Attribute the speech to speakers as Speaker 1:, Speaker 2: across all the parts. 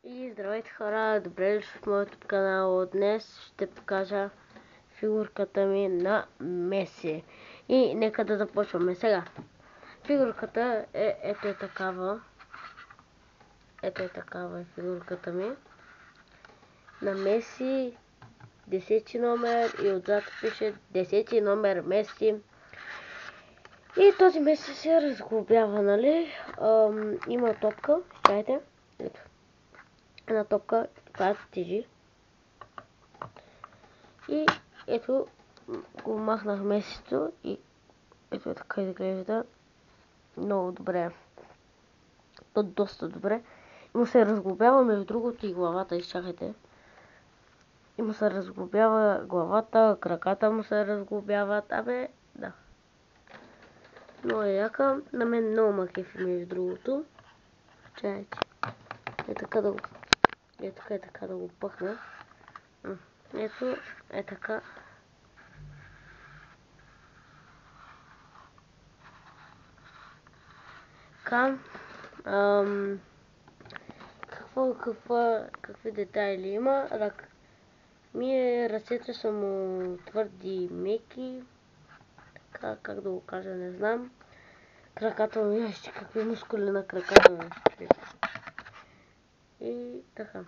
Speaker 1: И здравейте хора, добре дошли в моят канал. Днес ще покажа фигурката ми на Меси. И нека да започваме сега. Фигурката е ето е такава. Ето е такава е фигурката ми. На Меси 10 номер и отзад пише 10 номер Меси. И този Меси се разглобява, нали? Има топка, чайте. Ето. Една топка, която тежи. И ето го махнах Месито и ето е така изглежда. Много добре. То доста добре. Му се разглобява между другото и главата. Изчакайте. И му се разглобява главата, краката му се разглобяват. Абе, да. Много е яка. На мен много ма кефи между другото. Чайте. Е така да го... Е така да го пъхна. Ето е така. Какви детайли има? Ръцете са му твърди меки. Как да го кажа, не знам. Краката му, вижте какви мускули на краката му. И така.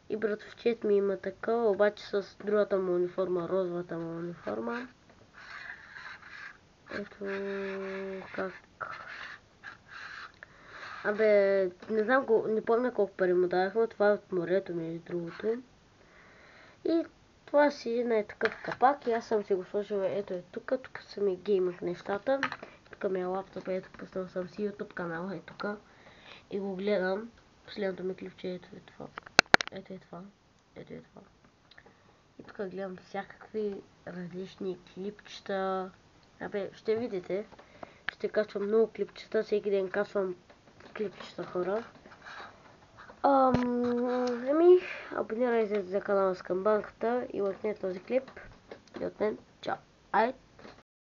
Speaker 1: И братовчет ми има така, обаче с другата му униформа, розовата му униформа. Ето как. Абе, не знам, не помня колко пари му дадахме, това е от морето между другото. И това си на такъв капак и аз съм си го сложила, ето е тук са ми гейминг нещата. Тук ми е лаптоп, ето пуснал съм си YouTube канала, е тук. И го гледам. Последното ми клипче, ето е това. Ето е това. Ето е това. И тук гледам всякакви различни клипчета. Абе, ще видите. Ще качвам много клипчета, всеки ден качвам клипчета, хора. Абонирайте за канала с камбанката и лайкнете този клип. И от мен, чао!